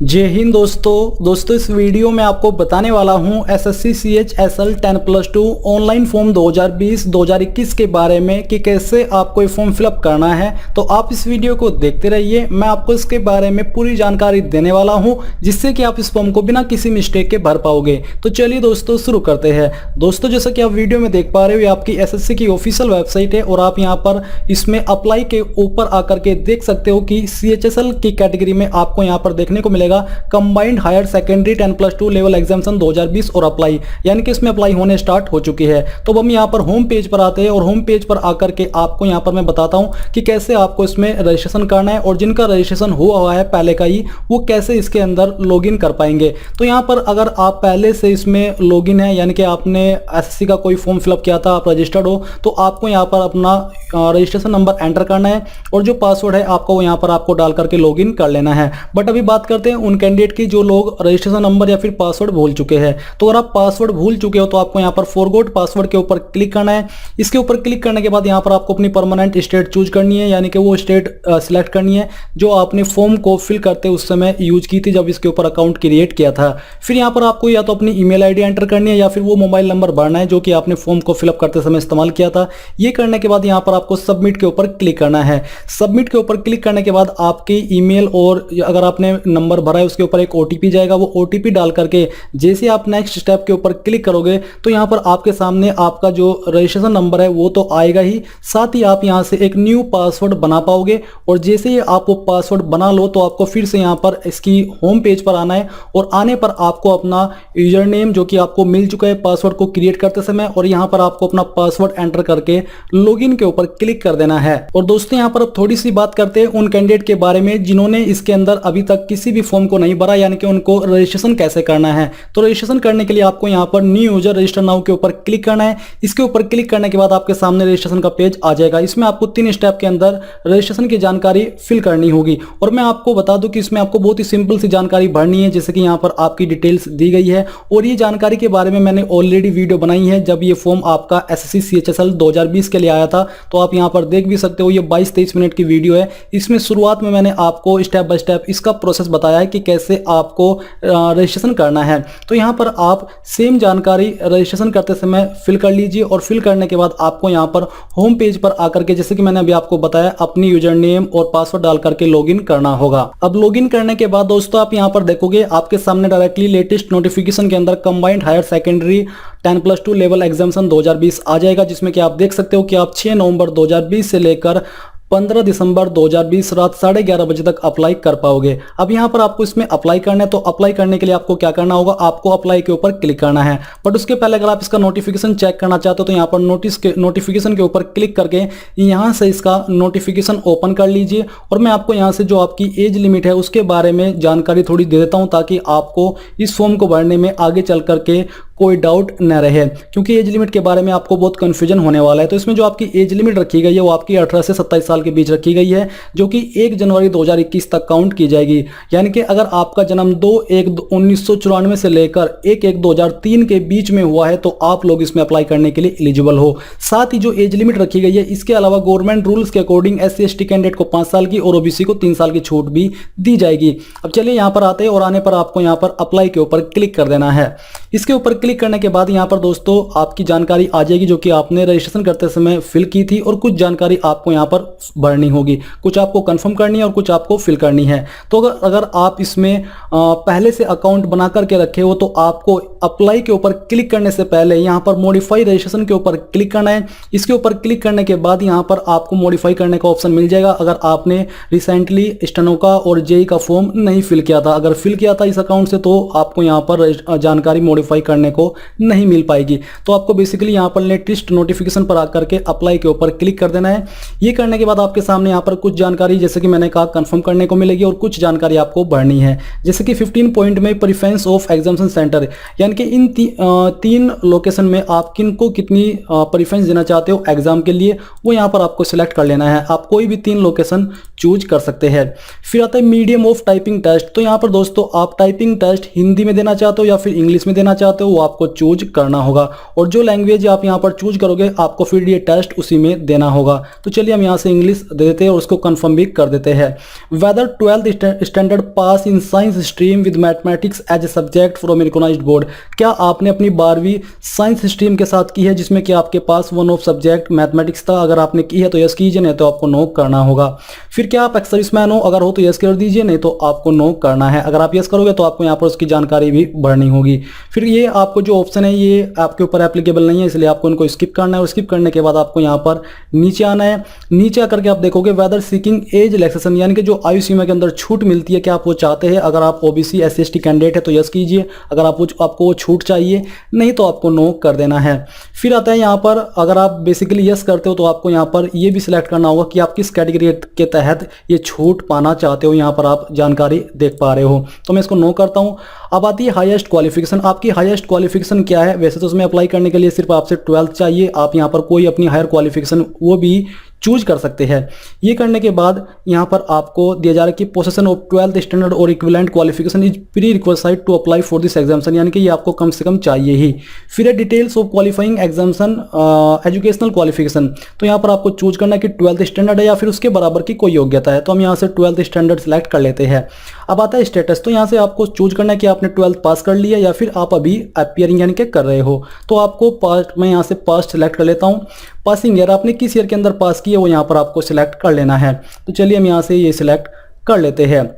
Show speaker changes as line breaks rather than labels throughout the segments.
जय हिंद दोस्तों इस वीडियो में आपको बताने वाला हूं एसएससी CHSL 10+2 ऑनलाइन फॉर्म 2020-2021 के बारे में कि कैसे आपको ये फॉर्म फिलअप करना है। तो आप इस वीडियो को देखते रहिए, मैं आपको इसके बारे में पूरी जानकारी देने वाला हूं जिससे कि आप इस फॉर्म को बिना किसी मिस्टेक के भर पाओगे। तो चलिए दोस्तों शुरू करते हैं। दोस्तों जैसा कि आप वीडियो में देख पा रहे हो, ये आपकी एसएससी की ऑफिशियल वेबसाइट है और आप यहाँ पर इसमें अप्लाई के ऊपर आकर के देख सकते हो कि CHSL की कैटेगरी में आपको यहाँ पर देखने को मिलेगा combined higher secondary 10+2 level examination 2020 और अप्लाई, यानी कि इसमें अप्लाई होने स्टार्ट हो चुकी है। तो हम यहाँ पर होम पेज पर आते हैं और होम पेज पर आकर के आपको यहाँ पर मैं बताता हूँ कि कैसे आपको इसमें रजिस्ट्रेशन करना है और जिनका रजिस्ट्रेशन हुआ है पहले का ही वो कैसे इसके अंदर लॉगिन कर पाएंगे। तो यहाँ पर अगर आप पहले से इसमें लॉगिन है, यानी कि आपने एसएससी का कोई फॉर्म फिलअप किया था, आप रजिस्टर्ड हो, तो आपको यहाँ पर अपना रजिस्ट्रेशन नंबर एंटर करना है और जो पासवर्ड है आपको वो यहाँ पर आपको डाल करके लॉगिन कर लेना है। बट अभी बात करते हैं उन कैंडिडेट की जो लोग रजिस्ट्रेशन नंबर या फिर पासवर्ड भूल चुके हैं। तो अगर आप पासवर्ड भूल चुके हो तो आपको यहाँ पर फॉरगॉट पासवर्ड के ऊपर क्लिक करना है। इसके ऊपर क्लिक करने के बाद यहाँ पर आपको अपनी परमानेंट स्टेट चूज करनी है, यानी कि वो स्टेट सिलेक्ट करनी है जो आपने फॉर्म को फिल करते उस समय यूज की थी जब इसके ऊपर अकाउंट क्रिएट किया था। फिर यहाँ पर आपको या तो अपनी ईमेल आईडी एंटर करनी है या फिर वो मोबाइल नंबर भरना है जो कि आपने फॉर्म को फिलअप करते समय इस्तेमाल किया था। ये करने के बाद यहाँ पर आपको सबमिट के ऊपर क्लिक करना है। सबमिट के ऊपर क्लिक करने के बाद आपकी ईमेल और अगर आपने नंबर भरा है उसके ऊपर एक ओटीपी जाएगा। वो ओटीपी डाल करके जैसे आप नेक्स्ट स्टेप के ऊपर क्लिक करोगे तो यहाँ पर आपके सामने आपका जो रजिस्ट्रेशन नंबर है वो तो आएगा ही, साथ ही आप यहाँ से एक न्यू पासवर्ड बना पाओगे। और जैसे ही आप वो पासवर्ड बना लो तो आपको फिर से यहाँ पर इसकी होम पेज पर आना है और आने पर आपको अपना यूजर नेम जो कि आपको मिल चुका है पासवर्ड को क्रिएट करते समय, और यहाँ पर आपको अपना पासवर्ड एंटर करके लॉगिन के ऊपर क्लिक कर देना है। और दोस्तों यहाँ पर अब थोड़ी सी बात करते हैं उन कैंडिडेट के बारे में जिन्होंने इसके अंदर अभी तक किसी भी फॉर्म को नहीं भरा, यानी कि उनको रजिस्ट्रेशन कैसे करना है। तो रजिस्ट्रेशन करने के लिए आपको यहाँ पर न्यू यूजर रजिस्टर नाउ के ऊपर क्लिक करना है। इसके ऊपर क्लिक करने के बाद आपके सामने रजिस्ट्रेशन का पेज आ जाएगा। इसमें आपको 3 स्टेप के अंदर रजिस्ट्रेशन की जानकारी फिल करनी होगी और मैं आपको बता दूं कि इसमें आपको बहुत ही सिंपल सी जानकारी भरनी है, जैसे कि यहाँ पर आपकी डिटेल्स दी गई है और ये जानकारी के बारे में मैंने ऑलरेडी वीडियो बनाई है जब ये फॉर्म आपका एसएससी CHSL 2020 के लिए आया था। तो आप यहाँ पर देख भी सकते हो, ये 22-23 मिनट की वीडियो है। इसमें शुरुआत में मैंने आपको स्टेप बाय स्टेप इसका प्रोसेस बताया है कि कैसे आपको रजिस्ट्रेशन करना है। तो यहाँ पर आप सेम जानकारी रजिस्ट्रेशन करते समय फिल कर लीजिए और फिल करने के बाद आपको यहाँ पर होम पेज पर आकर के, जैसे कि मैंने अभी आपको बताया, अपनी यूजर नेम और पासवर्ड डाल करके लॉगिन करना होगा। अब लॉगिन करने के बाद दोस्तों आप यहाँ पर देखोगे आपके सामने डायरेक्टली लेटेस्ट नोटिफिकेशन के अंदर combined higher secondary 10+2 level examination 2020 आ जाएगा, जिसमें कि आप देख सकते हो कि आप 6 नवंबर 2020 से लेकर 15 दिसंबर 2020 रात 11:30 बजे तक अप्लाई कर पाओगे। अब यहाँ पर आपको इसमें अप्लाई करना है। तो अप्लाई करने के लिए आपको क्या करना होगा, आपको अप्लाई के ऊपर क्लिक करना है। बट उसके पहले अगर आप इसका नोटिफिकेशन चेक करना चाहते हो तो यहाँ पर नोटिफिकेशन के ऊपर क्लिक करके यहाँ से इसका नोटिफिकेशन ओपन कर लीजिए। और मैं आपको यहाँ से जो आपकी एज लिमिट है उसके बारे में जानकारी थोड़ी दे देता हूँ ताकि आपको इस फॉर्म को भरने में आगे चल करके कोई डाउट न रहे, क्योंकि एज लिमिट के बारे में आपको बहुत कंफ्यूजन होने वाला है। तो इसमें जो आपकी एज लिमिट रखी गई है वो आपकी 18 से 27 साल के बीच रखी गई है, जो कि 1 जनवरी 2021 तक काउंट की जाएगी। यानी कि अगर आपका जन्म 2/1/1994 से लेकर 1/1/2003 के बीच में हुआ है तो आप लोग इसमें अप्लाई करने के लिए एलिजिबल हो। साथ ही जो एज लिमिट रखी गई है इसके अलावा गवर्नमेंट रूल्स के अकॉर्डिंग SC/ST कैंडिडेट को 5 साल की और OBC को 3 साल की छूट भी दी जाएगी। अब चलिए यहाँ पर आते हैं और आने पर आपको यहाँ पर अप्लाई के ऊपर क्लिक कर देना है। इसके ऊपर क्लिक करने के बाद यहाँ पर दोस्तों आपकी जानकारी आ जाएगी जो कि आपने रजिस्ट्रेशन करते समय फिल की थी, और कुछ जानकारी आपको यहाँ पर भरनी होगी, कुछ आपको कंफर्म करनी है और कुछ आपको फिल करनी है। तो अगर आप इसमें पहले से अकाउंट बना करके रखे हो तो आपको अप्लाई के ऊपर क्लिक करने से पहले यहाँ पर मॉडिफाई रजिस्ट्रेशन के ऊपर क्लिक करना है। इसके ऊपर क्लिक करने के बाद यहाँ पर आपको मॉडिफाई करने का ऑप्शन मिल जाएगा अगर आपने रिसेंटली स्टेनो का और JEE का फॉर्म नहीं फिल किया था। अगर फिल किया था इस अकाउंट से तो आपको यहाँ पर जानकारी मॉडिफाई करने को नहीं मिल पाएगी। तो आपको बेसिकली यहाँ पर लेटेस्ट नोटिफिकेशन पर आकर के अप्लाई के ऊपर क्लिक कर देना है। ये करने के बाद आपके सामने यहाँ पर कुछ जानकारी, जैसे कि मैंने कहा, कंफर्म करने को मिलेगी और कुछ जानकारी आपको भरनी है, जैसे कि 15 पॉइंट में प्रेफरेंस ऑफ एग्जामिनेशन सेंटर, यानी कि इन 3 लोकेशन में आप किन को कितनी प्रेफरेंस देना चाहते हो एग्जाम के लिए, वो यहाँ पर आपको सिलेक्ट कर लेना है। आप कोई भी 3 लोकेशन चूज कर सकते हैं। फिर आता है मीडियम ऑफ टाइपिंग टेस्ट। तो यहाँ पर दोस्तों आप टाइपिंग टेस्ट हिंदी में देना चाहते हो या फिर इंग्लिश में देना चाहते हो वो आपको चूज करना होगा, और जो लैंग्वेज आप यहाँ पर चूज करोगे आपको फिर ये टेस्ट उसी में देना होगा। तो चलिए हम यहाँ से इंग्लिश दे देते हैं और उसको कंफर्म भी कर देते हैं। Whether 12th standard pass in science stream with mathematics as a subject from recognised board. क्या आपने अपनी 12वीं साइंस स्ट्रीम के साथ की है जिसमें कि आपके पास वन ऑफ सब्जेक्ट मैथमेटिक्स था? अगर आपने की है तो यस कीजिए, नहीं तो आपको नो करना होगा। फिर क्या आप एक्स सर्विसमैन हो? अगर हो तो यस कर दीजिए, नहीं तो आपको नो करना है। अगर आप यस करोगे तो आपको यहाँ पर उसकी जानकारी भी भरनी होगी। फिर ये आपको जो ऑप्शन है ये आपके ऊपर एप्लीकेबल नहीं है, इसलिए आपको इनको स्किप करना है, और स्किप करने के बाद आपको यहाँ पर नीचे आना है। नीचे आकर के आप देखोगे वेदर सीकिंग एज रिलैक्सेशन, यानी कि जो आयु सीमा के अंदर छूट मिलती है क्या आप वो चाहते हैं? अगर आप ओबीसी SC/ST कैंडिडेट है तो यस कीजिए, अगर आपको वो छूट चाहिए नहीं तो आपको नो कर देना है। फिर आता है यहाँ पर अगर आप बेसिकली यस करते हो तो आपको यहाँ पर ये भी सिलेक्ट करना होगा कि आप किस कैटेगरी के तहत ये छूट पाना चाहते हो, यहाँ पर आप जानकारी देख पा रहे हो। तो मैं इसको नो करता हूँ। अब आती है हाईएस्ट क्वालिफिकेशन। आपकी हाईएस्ट क्वालिफिकेशन क्या है? वैसे तो उसमें अप्लाई करने के लिए सिर्फ आपसे 12th चाहिए, आप यहाँ पर कोई अपनी हायर क्वालिफिकेशन वो भी चूज कर सकते हैं। ये करने के बाद यहाँ पर आपको दिया जा रहा है कि पोसेशन ऑफ 12th स्टैंडर्ड और equivalent qualification is pre request to apply for this examination, यानी कि ये आपको कम से कम चाहिए ही। फिर है details of qualifying examination educational qualification. तो यहाँ पर आपको चूज करना है कि 12th स्टैंडर्ड है या फिर उसके बराबर की कोई योग्यता है। तो हम यहाँ से 12th स्टैंडर्ड सेलेक्ट कर लेते हैं। अब आता है स्टेटस। तो यहाँ से आपको चूज करना है कि आपने 12th पास कर लिया या फिर आप अभी अपीयरिंग यानी कि कर रहे हो। तो आपको पास्ट, मैं यहाँ से पास्ट सेलेक्ट कर लेता हूँ। पासिंग ईयर, आपने किस ईयर के अंदर पास किया वो यहाँ पर आपको सिलेक्ट कर लेना है। तो चलिए हम यहाँ से ये सिलेक्ट कर लेते हैं।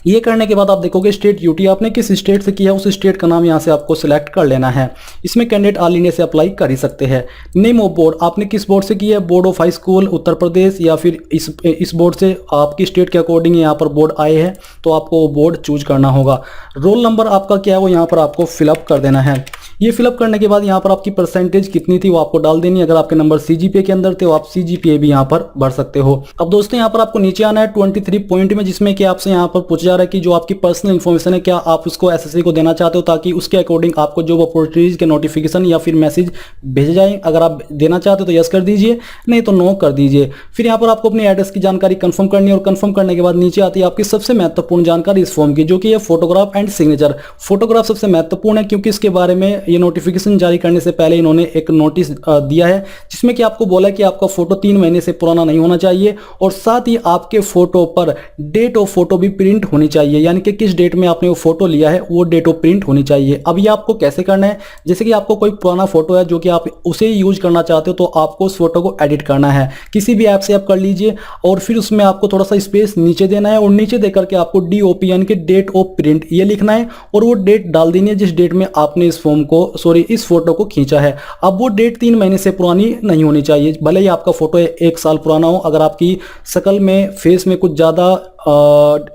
ये करने के बाद आप देखोगे स्टेट यूटी, आपने किस स्टेट से किया उस स्टेट का नाम यहाँ से आपको सिलेक्ट कर लेना है। इसमें कैंडिडेट ऑल इंडिया से अप्लाई कर ही सकते हैं। नेम ऑफ बोर्ड, आपने किस बोर्ड से किया है? Board of high school Uttar Pradesh, या फिर इस बोर्ड से आपकी स्टेट के अकॉर्डिंग यहाँ पर बोर्ड आए हैं तो आपको वो बोर्ड चूज करना होगा। रोल नंबर आपका क्या है वो यहाँ पर आपको फिलअप कर देना है। ये फिलअप करने के बाद यहाँ पर आपकी परसेंटेज कितनी थी वो आपको डाल देनी है। अगर आपके नंबर CGPA के अंदर थे तो आप CGPA भी यहाँ पर भर सकते हो। अब दोस्तों यहाँ पर आपको नीचे आना है 23 पॉइंट में, जिसमें कि आपसे यहाँ पर पूछा जा रहा है कि जो आपकी पर्सनल इन्फॉर्मेशन है क्या आप उसको SSC को देना चाहते हो ताकि उसके अकॉर्डिंग आपको जॉब अपॉर्चुनिटीज के नोटिफिकेशन या फिर मैसेज भेजे जाए। अगर आप देना चाहते हो तो यस कर दीजिए, नहीं तो नो कर दीजिए। फिर यहाँ पर आपको अपनी एड्रेस की जानकारी कंफर्म करनी है, और कंफर्म करने के बाद नीचे आती है आपकी सबसे महत्वपूर्ण जानकारी इस फॉर्म की, जो कि है फोटोग्राफ एंड सिग्नेचर। फोटोग्राफ सबसे महत्वपूर्ण है क्योंकि इसके बारे में ये नोटिफिकेशन जारी करने से पहले इन्होंने एक नोटिस दिया है जिसमें कि आपको बोला कि आपका फोटो 3 महीने से पुराना नहीं होना चाहिए, और साथ ही आपके फोटो पर डेट ऑफ फोटो भी प्रिंट होनी चाहिए, यानी कि किस डेट में आपने वो फोटो लिया है वो डेट ऑफ प्रिंट होनी चाहिए। अब ये आपको कैसे करना है? जैसे कि आपको कोई पुराना फोटो है जो कि आप उसे यूज करना चाहते हो तो आपको उस फोटो को एडिट करना है, किसी भी ऐप से आप कर लीजिए, और फिर उसमें आपको थोड़ा सा स्पेस नीचे देना है, और नीचे देकर के आपको DOP यानी कि डेट ऑफ प्रिंट ये लिखना है, और वो डेट डाल देनी है जिस डेट में आपने इस फॉर्म को इस फोटो को खींचा है। अब वो डेट 3 महीने से पुरानी नहीं होनी चाहिए, भले ही आपका फोटो 1 साल पुराना हो। अगर आपकी शक्ल में फेस में कुछ ज़्यादा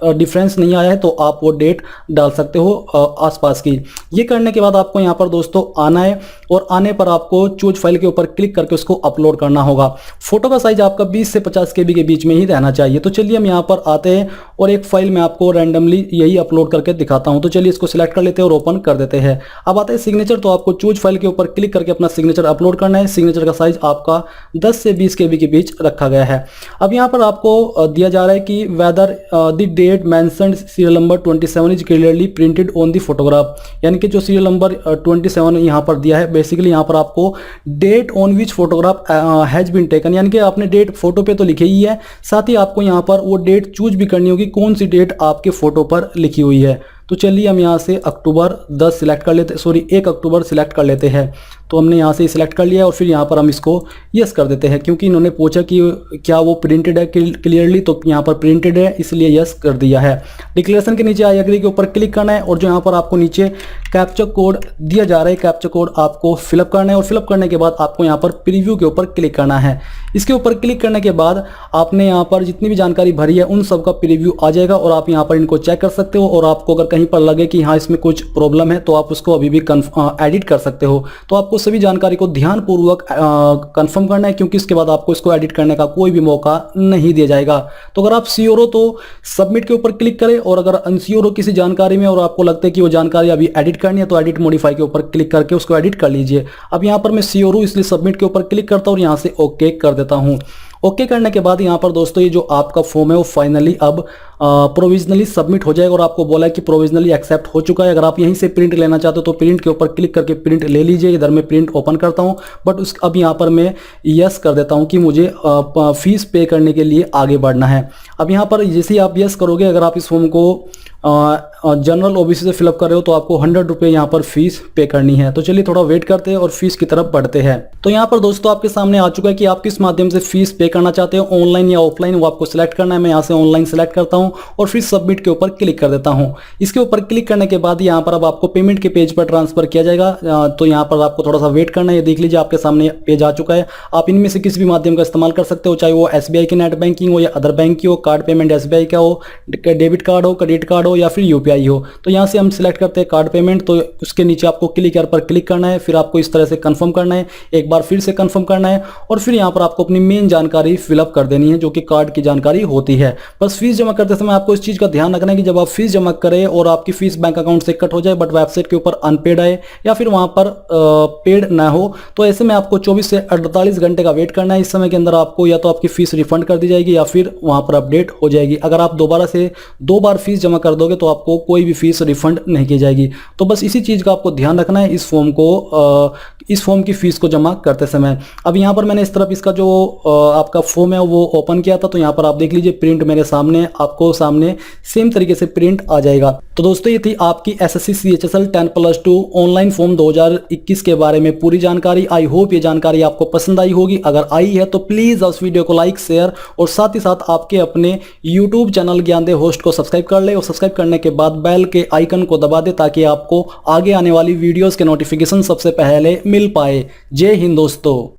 डिफरेंस नहीं आया है तो आप वो डेट डाल सकते हो आसपास की। ये करने के बाद आपको यहाँ पर दोस्तों आना है, और आने पर आपको चूज फाइल के ऊपर क्लिक करके उसको अपलोड करना होगा। फोटो का साइज आपका 20 से 50 KB के बीच में ही रहना चाहिए। तो चलिए हम यहाँ पर आते हैं और एक फाइल में आपको रैंडमली यही अपलोड करके दिखाता हूँ। तो चलिए इसको सिलेक्ट कर लेते हैं और ओपन कर देते हैं। अब आता है सिग्नेचर। तो आपको चूज फाइल के ऊपर क्लिक करके अपना सिग्नेचर अपलोड करना है। सिग्नेचर का साइज आपका 10 से 20 KB के बीच रखा गया है। अब यहाँ पर आपको दिया जा रहा है कि whether the date mentioned serial number 27 is clearly printed on the photograph, यानी कि जो सीरियल नंबर 27 यहाँ पर दिया है, बेसिकली यहाँ पर आपको date on which photograph has been taken, यानी कि आपने डेट फोटो पे तो लिखी ही है, साथ ही आपको यहाँ पर वो डेट चूज भी करनी होगी कौन सी डेट आपके फोटो पर लिखी हुई है। तो चलिए हम यहाँ से अक्टूबर 10 सिलेक्ट कर लेते, 1 अक्टूबर सिलेक्ट कर लेते हैं। तो हमने यहाँ से सिलेक्ट कर लिया और फिर यहाँ पर हम इसको यस कर देते हैं, क्योंकि इन्होंने पूछा कि क्या वो प्रिंटेड है क्लियरली, तो यहाँ पर प्रिंटेड है इसलिए यस कर दिया है। डिक्लेरेशन के नीचे आई एग्री के ऊपर क्लिक करना है, और जो यहाँ पर आपको नीचे कैप्चा कोड दिया जा रहा है, कैप्चा कोड आपको फिलअप करना है, और फिलअप करने के बाद आपको यहाँ पर प्रीव्यू के ऊपर क्लिक करना है। इसके ऊपर क्लिक करने के बाद आपने यहाँ पर जितनी भी जानकारी भरी है उन सब का प्रीव्यू आ जाएगा, और आप यहाँ पर इनको चेक कर सकते हो, और आपको अगर कहीं पर लगे कि हाँ इसमें कुछ प्रॉब्लम है तो आप उसको अभी भी एडिट कर सकते हो। तो आपको सभी जानकारी को ध्यानपूर्वक कंफर्म करना है, क्योंकि इसके बाद आपको इसको एडिट करने का कोई भी मौका नहीं दिया जाएगा। तो अगर आप श्योर हो तो सबमिट के ऊपर क्लिक करें, और अगर अनश्योर हो किसी जानकारी में और आपको लगता है कि वो जानकारी अभी एडिट करनी है तो एडिट मॉडिफाई के ऊपर क्लिक करके उसको एडिट कर लीजिए। अब यहाँ पर मैं श्योर हूँ इसलिए सबमिट के ऊपर क्लिक करता हूँ और यहाँ से ओके कर देता हूँ। ओके करने के बाद यहाँ पर दोस्तों ये जो आपका फॉर्म है वो फाइनली अब प्रोविजनली सबमिट हो जाएगा और आपको बोला है कि प्रोविजनली एक्सेप्ट हो चुका है। अगर आप यहीं से प्रिंट लेना चाहते हो तो प्रिंट के ऊपर क्लिक करके प्रिंट ले लीजिए। इधर मैं प्रिंट ओपन करता हूँ, बट अब यहाँ पर मैं यस कर देता हूँ कि मुझे फीस पे करने के लिए आगे बढ़ना है। अब यहाँ पर जैसे ही आप यस करोगे, अगर आप इस फॉर्म को जनरल ओबीसी से फिलअप कर रहे हो तो आपको 100 रुपये यहाँ पर फीस पे करनी है। तो चलिए थोड़ा वेट करते हैं और फीस की तरफ बढ़ते हैं। तो यहाँ पर दोस्तों आपके सामने आ चुका है कि आप किस माध्यम से फीस पे करना चाहते हो, ऑनलाइन या ऑफलाइन, वो आपको सिलेक्ट करना है। मैं यहाँ से ऑनलाइन सेलेक्ट करता हूँ और फिर सबमिट के ऊपर क्लिक कर देता हूँ। इसके ऊपर क्लिक करने के बाद यहाँ पर अब आपको पेमेंट के पेज पर ट्रांसफर किया जाएगा। तो यहाँ पर आपको थोड़ा सा वेट करना है। ये देख लीजिए आपके सामने पेज आ चुका है। आप इनमें से किसी भी माध्यम का इस्तेमाल कर सकते हो, चाहे वो SBI की नेट बैंकिंग हो या अदर बैंक की हो, कार्ड पेमेंट SBI का हो, डेबिट कार्ड हो, क्रेडिट कार्ड हो या फिर UPI हो। तो यहाँ से हम सिलेक्ट करते हैं कार्ड पेमेंट। तो उसके नीचे आपको क्लिक पर क्लिक करना है, फिर आपको इस तरह से कंफर्म करना है, एक बार फिर से कंफर्म करना है और फिर यहाँ पर आपको अपनी मेन जानकारी फिलअप कर देनी है जो कि कार्ड की जानकारी होती है। बस फीस जमा करते समय आपको इस चीज का ध्यान रखना है कि जब आप फीस जमा करें और आपकी फीस बैंक अकाउंट से कट हो जाए बट वेबसाइट के ऊपर अनपेड आए या फिर वहां पर पेड ना हो, तो ऐसे में आपको 24 से 48 घंटे का वेट करना है। इस समय के अंदर आपको या तो आपकी फीस रिफंड कर दी जाएगी या फिर वहां पर अपडेट हो जाएगी। अगर आप दोबारा से 2 बार फीस जमा कर दोगे तो आपको कोई भी फीस रिफंड नहीं की जाएगी। तो बस इसी चीज का आपको ध्यान रखना है इस फॉर्म की फीस को जमा करते समय। अब यहाँ पर मैंने इस तरफ इसका जो आपका फॉर्म है वो ओपन किया था। तो यहाँ पर आप देख लीजिए प्रिंट मेरे सामने, आपको सामने सेम तरीके से प्रिंट आ जाएगा। तो दोस्तों ये थी आपकी SSC CHSL 10+2 ऑनलाइन फॉर्म 2021 के बारे में पूरी जानकारी। आई होप ये जानकारी आपको पसंद आई होगी। अगर आई है तो प्लीज उस वीडियो को लाइक, शेयर और साथ ही साथ आपके अपने YouTube चैनल ज्ञानदेव होस्ट को सब्सक्राइब कर ले और सब्सक्राइब करने के बाद बेल के आइकन को दबा दे ताकि आपको आगे आने वाली वीडियोस के नोटिफिकेशन सबसे पहले मिल पाए। जय हिंद दोस्तों।